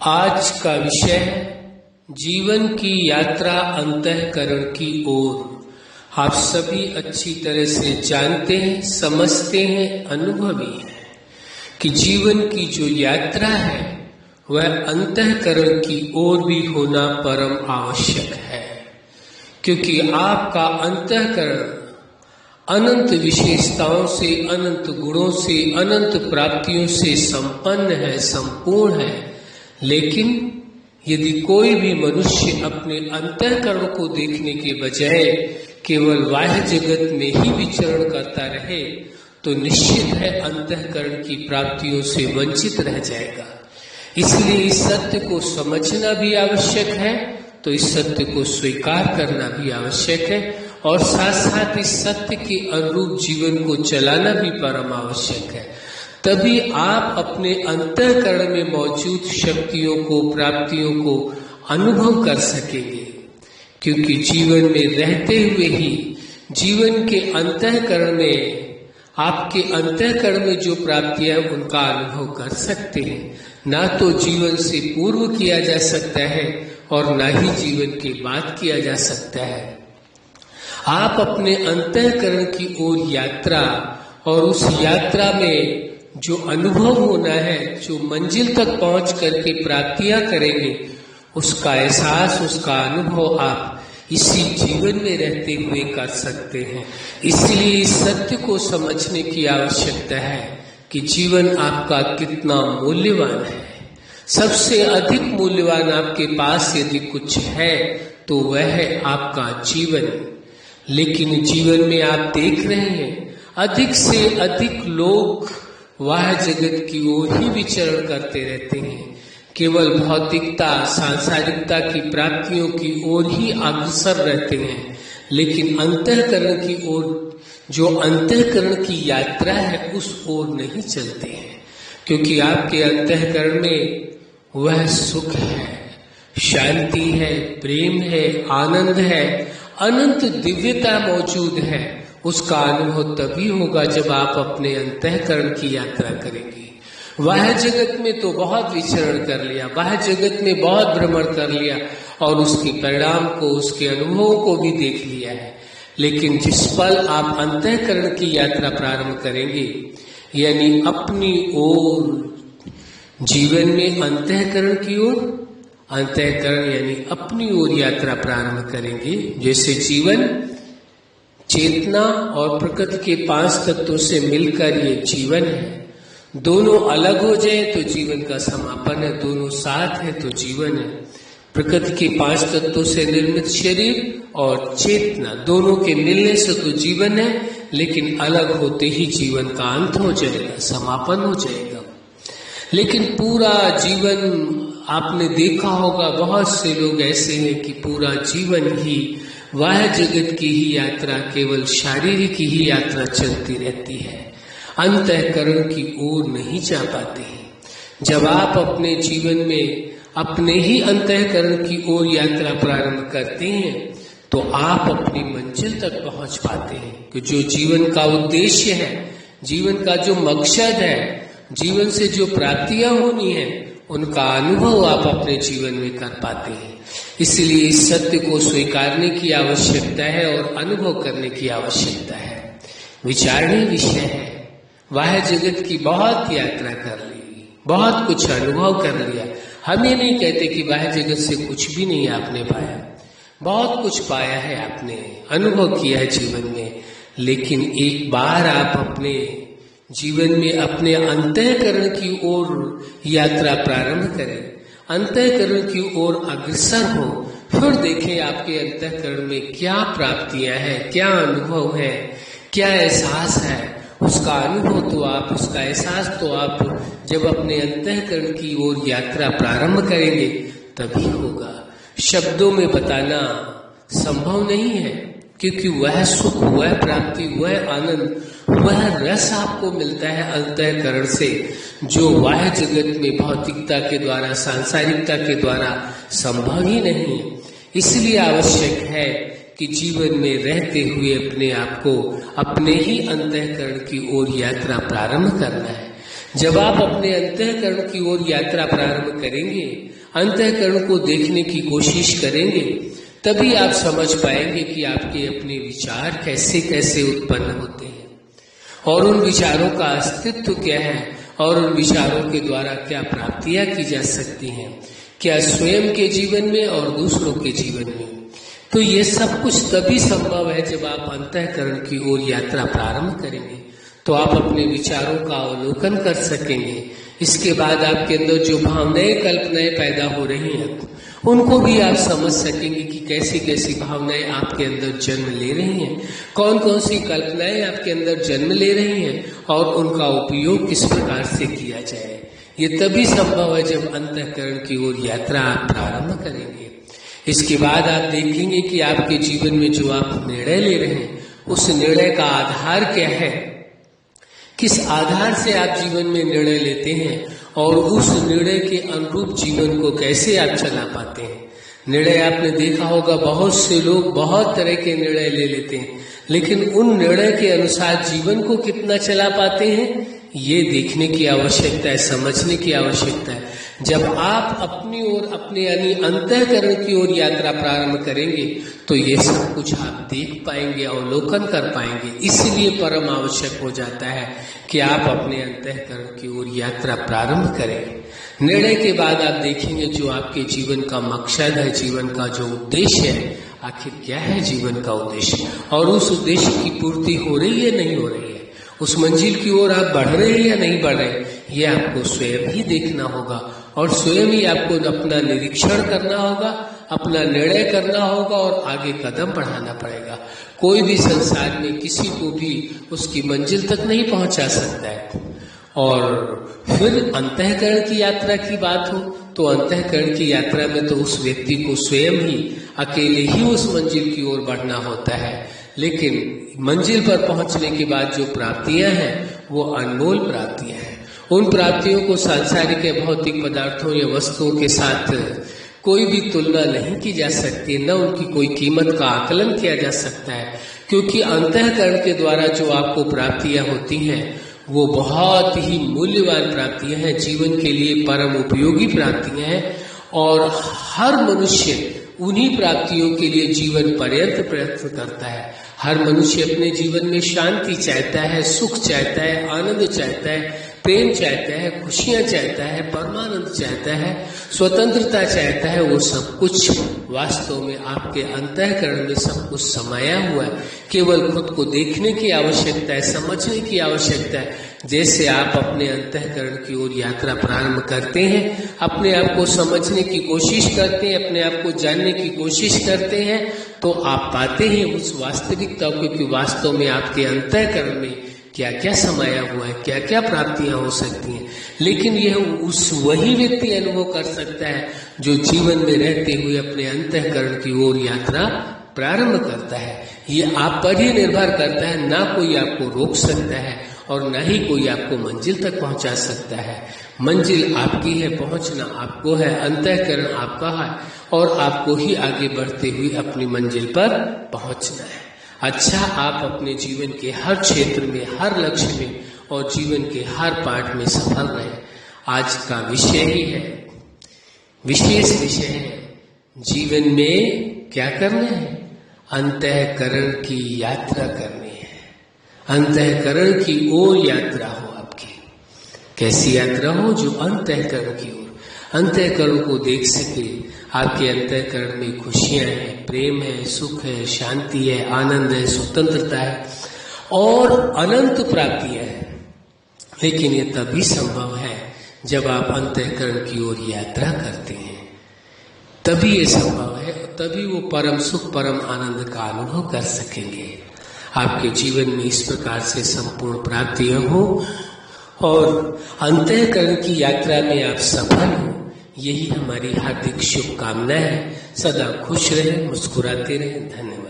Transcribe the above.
आज का विषय है जीवन की यात्रा अंतःकरण की ओर। आप सभी अच्छी तरह से जानते हैं, समझते हैं, अनुभवी हैं कि जीवन की जो यात्रा है वह अंतःकरण की ओर भी होना परम आवश्यक है, क्योंकि आपका अंतःकरण अनंत विशेषताओं से, अनंत गुणों से, अनंत प्राप्तियों से संपन्न है, संपूर्ण है। लेकिन यदि कोई भी मनुष्य अपने अंतःकरण को देखने के बजाय केवल बाह्य जगत में ही विचरण करता रहे तो निश्चित है अंतःकरण की प्राप्तियों से वंचित रह जाएगा। इसलिए इस सत्य को समझना भी आवश्यक है, तो इस सत्य को स्वीकार करना भी आवश्यक है और साथ साथ इस सत्य के अनुरूप जीवन को चलाना भी परम आवश्यक है। तभी आप अपने अंतःकरण में मौजूद शक्तियों को, प्राप्तियों को अनुभव कर सकेंगे, क्योंकि जीवन में रहते हुए ही जीवन के अंतःकरण में, आपके अंतःकरण में जो प्राप्तियां हैं उनका अनुभव कर सकते हैं। ना तो जीवन से पूर्व किया जा सकता है और ना ही जीवन के बाद किया जा सकता है। आप अपने अंतःकरण की ओर यात्रा और उस यात्रा में जो अनुभव होना है, जो मंजिल तक पहुंच करके प्राप्तियां करेंगे, उसका एहसास, उसका अनुभव आप इसी जीवन में रहते हुए कर सकते हैं। इसलिए इस सत्य को समझने की आवश्यकता है कि जीवन आपका कितना मूल्यवान है। सबसे अधिक मूल्यवान आपके पास यदि कुछ है तो वह है आपका जीवन। लेकिन जीवन में आप देख रहे हैं अधिक से अधिक लोग वाह जगत की ओर ही विचरण करते रहते हैं, केवल भौतिकता, सांसारिकता की प्राप्तियों की ओर ही अग्रसर रहते हैं, लेकिन अंतःकरण की ओर, जो अंतःकरण की यात्रा है उस ओर नहीं चलते हैं। क्योंकि आपके अंतःकरण में वह सुख है, शांति है, प्रेम है, आनंद है, अनंत दिव्यता मौजूद है। उसका अनुभव तभी होगा जब आप अपने अंतःकरण की यात्रा करेंगे। बाह्य जगत में तो बहुत विचरण कर लिया, बाह्य जगत में बहुत भ्रमण कर लिया और उसके परिणाम को, उसके अनुभवों को भी देख लिया है। लेकिन जिस पल आप अंतःकरण की यात्रा प्रारंभ करेंगे, यानी अपनी ओर, जीवन में अंतःकरण की ओर, अंतःकरण यानी अपनी ओर यात्रा प्रारंभ करेंगे। जैसे जीवन चेतना और प्रकृति के 5 तत्वों से मिलकर ये जीवन है। दोनों अलग हो जाए तो जीवन का समापन है, दोनों साथ है तो जीवन है। प्रकृति के 5 तत्वों से निर्मित शरीर और चेतना, दोनों के मिलने से तो जीवन है, लेकिन अलग होते ही जीवन का अंत हो जाएगा, समापन हो जाएगा। लेकिन पूरा जीवन, आपने देखा होगा बहुत से लोग ऐसे हैं कि पूरा जीवन ही वाह जगत की ही यात्रा, केवल शारीरिक ही यात्रा चलती रहती है, अंतःकरण की ओर नहीं जा पाते हैं। जब आप अपने जीवन में अपने ही अंतःकरण की ओर यात्रा प्रारंभ करते हैं तो आप अपनी मंजिल तक पहुंच पाते हैं। कि जो जीवन का उद्देश्य है, जीवन का जो मकसद है, जीवन से जो प्राप्तियां होनी है, उनका अनुभव आप अपने जीवन में कर पाते हैं। इसलिए इस सत्य को स्वीकारने की आवश्यकता है और अनुभव करने की आवश्यकता है। विचारणीय विषय है। बाह्य जगत की बहुत यात्रा कर ली, बहुत कुछ अनुभव कर लिया। हम ये नहीं कहते कि बाह्य जगत से कुछ भी नहीं आपने पाया, बहुत कुछ पाया है, आपने अनुभव किया है जीवन में। लेकिन एक बार आप अपने जीवन में अपने अंतःकरण की ओर यात्रा प्रारंभ करें, अंतःकरण की ओर अग्रसर हो, फिर देखें आपके अंतःकरण में क्या प्राप्तियां हैं, क्या अनुभव है, क्या एहसास है। उसका अनुभव तो आप, उसका एहसास तो आप जब अपने अंतःकरण की ओर यात्रा प्रारंभ करेंगे तभी होगा। शब्दों में बताना संभव नहीं है, क्योंकि वह सुख, वह प्राप्ति, वह आनंद, वह रस आपको मिलता है अंतःकरण से, जो बाह्य जगत में भौतिकता के द्वारा, सांसारिकता के द्वारा संभव ही नहीं है। इसलिए आवश्यक है कि जीवन में रहते हुए अपने आप को अपने ही अंतःकरण की ओर यात्रा प्रारंभ करना है। जब आप अपने अंतःकरण की ओर यात्रा प्रारंभ करेंगे, अंतःकरण को देखने की कोशिश करेंगे, तभी आप समझ पाएंगे कि आपके अपने विचार कैसे कैसे उत्पन्न होते हैं और उन विचारों का अस्तित्व क्या है और उन विचारों के द्वारा क्या प्राप्तियां की जा सकती हैं, क्या स्वयं के जीवन में और दूसरों के जीवन में। तो ये सब कुछ तभी संभव है जब आप अंतःकरण की ओर यात्रा प्रारंभ करेंगे, तो आप अपने विचारों का अवलोकन कर सकेंगे। इसके बाद आपके अंदर जो भावनाएं कल्पनाएं पैदा हो रही हैं उनको भी आप समझ सकेंगे कि कैसी कैसी भावनाएं आपके अंदर जन्म ले रही हैं, कौन कौन सी कल्पनाएं आपके अंदर जन्म ले रही हैं और उनका उपयोग किस प्रकार से किया जाए। ये तभी संभव है जब अंतःकरण की ओर यात्रा आप प्रारंभ करेंगे। इसके बाद आप देखेंगे कि आपके जीवन में जो आप निर्णय ले रहे हैं उस निर्णय का आधार क्या है, किस आधार से आप जीवन में निर्णय लेते हैं और उस निर्णय के अनुरूप जीवन को कैसे आप चला पाते हैं। निर्णय आपने देखा होगा, बहुत से लोग बहुत तरह के निर्णय ले लेते हैं, लेकिन उन निर्णय के अनुसार जीवन को कितना चला पाते हैं ये देखने की आवश्यकता है, समझने की आवश्यकता है। जब आप अपनी ओर अपने यानी अंतःकरण की ओर यात्रा प्रारंभ करेंगे तो ये सब कुछ आप देख पाएंगे, अवलोकन कर पाएंगे। इसलिए परम आवश्यक हो जाता है कि आप अपने अंतःकरण की ओर यात्रा प्रारंभ करें। निर्णय के बाद आप देखेंगे जो आपके जीवन का मकसद है, जीवन का जो उद्देश्य है, आखिर क्या है जीवन का उद्देश्य और उस उद्देश्य की पूर्ति हो रही है नहीं हो रही है, उस मंजिल की ओर आप बढ़ रहे हैं या नहीं बढ़ रहे, ये आपको स्वयं ही देखना होगा और स्वयं ही आपको अपना निरीक्षण करना होगा, अपना निर्णय करना होगा और आगे कदम बढ़ाना पड़ेगा। कोई भी संसार में किसी को भी उसकी मंजिल तक नहीं पहुंचा सकता है। और फिर अंतःकरण की यात्रा की बात हो तो अंतःकरण की यात्रा में तो उस व्यक्ति को स्वयं ही अकेले ही उस मंजिल की ओर बढ़ना होता है, लेकिन मंजिल पर पहुंचने के बाद जो प्राप्तियां हैं वो अनमोल प्राप्तियां हैं। उन प्राप्तियों को सांसारिक या भौतिक पदार्थों या वस्तुओं के साथ कोई भी तुलना नहीं की जा सकती, न उनकी कोई कीमत का आकलन किया जा सकता है, क्योंकि अंतःकरण के द्वारा जो आपको प्राप्तियां होती हैं वो बहुत ही मूल्यवान प्राप्तियां हैं, जीवन के लिए परम उपयोगी प्राप्तियां हैं और हर मनुष्य उन्हीं प्राप्तियों के लिए जीवन पर्यंत प्रयत्न करता है। हर मनुष्य अपने जीवन में शांति चाहता है, सुख चाहता है, आनंद चाहता है, प्रेम चाहता है, खुशियां चाहता है, परमानंद चाहता है, स्वतंत्रता चाहता है। वो सब कुछ वास्तव में आपके अंतःकरण में सब कुछ समाया हुआ है। केवल खुद को देखने की आवश्यकता है, समझने की आवश्यकता है। जैसे आप अपने अंतःकरण की ओर यात्रा प्रारंभ करते हैं, अपने आप को समझने की कोशिश करते हैं, अपने आप को जानने की कोशिश करते हैं, तो आप पाते हैं उस वास्तविकता को कि वास्तव में आपके अंतःकरण में क्या क्या समाया हुआ है, क्या क्या प्राप्तियां हो सकती हैं। लेकिन यह उस वही व्यक्ति अनुभव कर सकता है जो जीवन में रहते हुए अपने अंतःकरण की ओर यात्रा प्रारंभ करता है। ये आप पर ही निर्भर करता है, ना कोई आपको रोक सकता है और ना ही कोई आपको मंजिल तक पहुंचा सकता है। मंजिल आपकी है, पहुंचना आपको है, अंतःकरण आपका है और आपको ही आगे बढ़ते हुए अपनी मंजिल पर पहुंचना है। अच्छा, आप अपने जीवन के हर क्षेत्र में, हर लक्ष्य में और जीवन के हर पाठ में सफल रहे। आज का विषय ही है, विशेष विषय है, जीवन में क्या करना है, अंतःकरण की यात्रा करनी है। अंतःकरण की ओर यात्रा हो आपकी। कैसी यात्रा हो? जो अंतःकरण की ओर, अंतःकरण को देख सके। आपके अंतःकरण में खुशियां हैं, प्रेम है, सुख है, शांति है, आनंद है, स्वतंत्रता है और अनंत प्राप्तियां हैं। लेकिन ये तभी संभव है जब आप अंतःकरण की ओर यात्रा करते हैं, तभी ये संभव है, तभी वो परम सुख, परम आनंद का अनुभव कर सकेंगे। आपके जीवन में इस प्रकार से संपूर्ण प्राप्तियां हो और अंतःकरण की यात्रा में आप सफल हो, यही हमारी हार्दिक शुभकामना है। सदा खुश रहें, मुस्कुराते रहें। धन्यवाद।